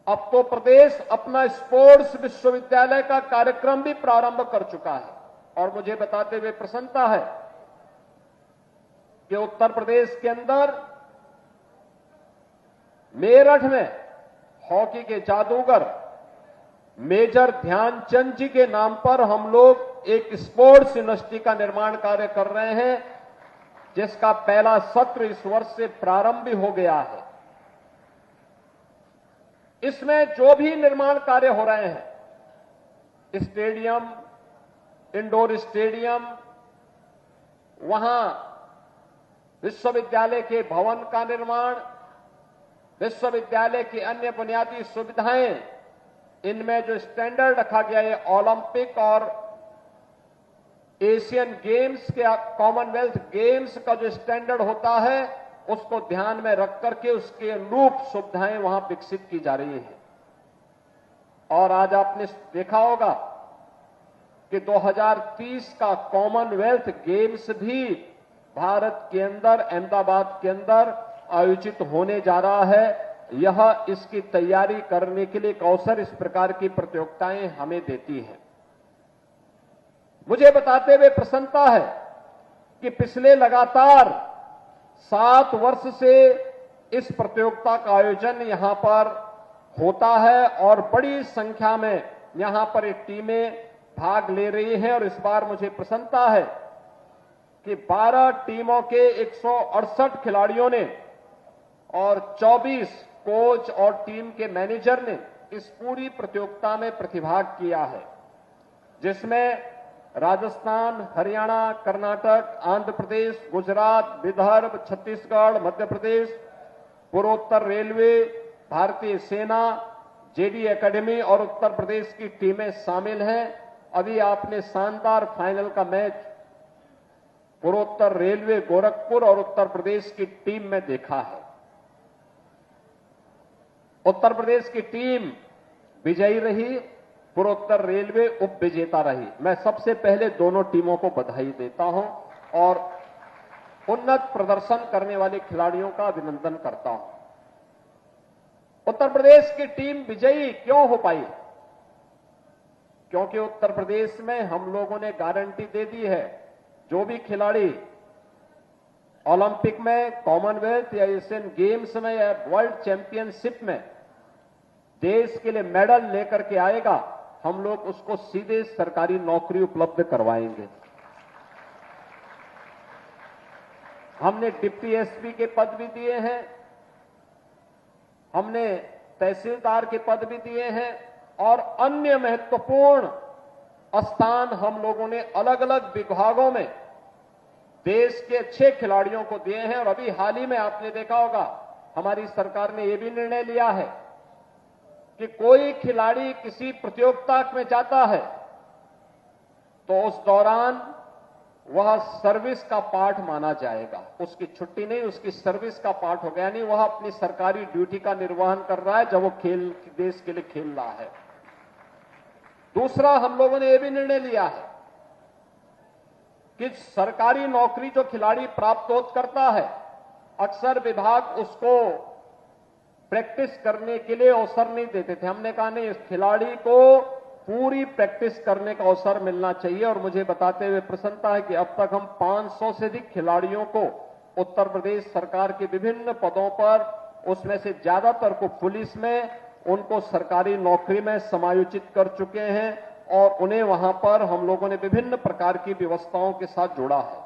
अब तो प्रदेश अपना स्पोर्ट्स विश्वविद्यालय का कार्यक्रम भी प्रारंभ कर चुका है और मुझे बताते हुए प्रसन्नता है कि उत्तर प्रदेश के अंदर मेरठ में हॉकी के जादूगर मेजर ध्यानचंद जी के नाम पर हम लोग एक स्पोर्ट्स यूनिवर्सिटी का निर्माण कार्य कर रहे हैं, जिसका पहला सत्र इस वर्ष से प्रारंभ भी हो गया है। इसमें जो भी निर्माण कार्य हो रहे हैं, स्टेडियम, इंडोर स्टेडियम, वहां विश्वविद्यालय के भवन का निर्माण, विश्वविद्यालय की अन्य बुनियादी सुविधाएं, इनमें जो स्टैंडर्ड रखा गया है ओलंपिक और एशियन गेम्स के, कॉमनवेल्थ गेम्स का जो स्टैंडर्ड होता है, उसको ध्यान में रख करके उसके अनुरूप सुविधाएं वहां विकसित की जा रही है। और आज आपने देखा होगा कि 2030 का कॉमनवेल्थ गेम्स भी भारत के अंदर, अहमदाबाद के अंदर आयोजित होने जा रहा है। यह इसकी तैयारी करने के लिए एक अवसर इस प्रकार की प्रतियोगिताएं हमें देती हैं। मुझे बताते हुए प्रसन्नता है कि पिछले लगातार 7 वर्ष से इस प्रतियोगिता का आयोजन यहां पर होता है और बड़ी संख्या में यहां पर एक टीमें भाग ले रही हैं। और इस बार मुझे प्रसन्नता है कि 12 टीमों के 168 खिलाड़ियों ने और 24 कोच और टीम के मैनेजर ने इस पूरी प्रतियोगिता में प्रतिभाग किया है, जिसमें राजस्थान, हरियाणा, कर्नाटक, आंध्र प्रदेश, गुजरात, विदर्भ, छत्तीसगढ़, मध्य प्रदेश, पूर्वोत्तर रेलवे, भारतीय सेना, जेडी एकेडमी और उत्तर प्रदेश की टीमें शामिल हैं। अभी आपने शानदार फाइनल का मैच पूर्वोत्तर रेलवे गोरखपुर और उत्तर प्रदेश की टीम में देखा है। उत्तर प्रदेश की टीम विजयी रही, पूर्वोत्तर रेलवे उप विजेता रही। मैं सबसे पहले दोनों टीमों को बधाई देता हूं और उन्नत प्रदर्शन करने वाले खिलाड़ियों का अभिनंदन करता हूं। उत्तर प्रदेश की टीम विजयी क्यों हो पाई? क्योंकि उत्तर प्रदेश में हम लोगों ने गारंटी दे दी है, जो भी खिलाड़ी ओलंपिक में, कॉमनवेल्थ या एशियन गेम्स में या वर्ल्ड चैंपियनशिप में देश के लिए मेडल लेकर के आएगा, हम लोग उसको सीधे सरकारी नौकरी उपलब्ध करवाएंगे। हमने डिप्टी एसपी के पद भी दिए हैं, हमने तहसीलदार के पद भी दिए हैं और अन्य महत्वपूर्ण स्थान हम लोगों ने अलग अलग विभागों में देश के अच्छे खिलाड़ियों को दिए हैं। और अभी हाल ही में आपने देखा होगा, हमारी सरकार ने यह भी निर्णय लिया है कि कोई खिलाड़ी किसी प्रतियोगिता में जाता है तो उस दौरान वह सर्विस का पार्ट माना जाएगा। उसकी छुट्टी नहीं, उसकी सर्विस का पार्ट हो गया, यानी वह अपनी सरकारी ड्यूटी का निर्वहन कर रहा है जब वो देश के लिए खेल रहा है। दूसरा, हम लोगों ने यह भी निर्णय लिया है कि सरकारी नौकरी जो खिलाड़ी प्राप्त करता है, अक्सर विभाग उसको प्रैक्टिस करने के लिए अवसर नहीं देते थे। हमने कहा नहीं, इस खिलाड़ी को पूरी प्रैक्टिस करने का अवसर मिलना चाहिए। और मुझे बताते हुए प्रसन्नता है कि अब तक हम 500 से अधिक खिलाड़ियों को उत्तर प्रदेश सरकार के विभिन्न पदों पर, उसमें से ज्यादातर को पुलिस में, उनको सरकारी नौकरी में समायोजित कर चुके हैं और उन्हें वहां पर हम लोगों ने विभिन्न प्रकार की व्यवस्थाओं के साथ जोड़ा है।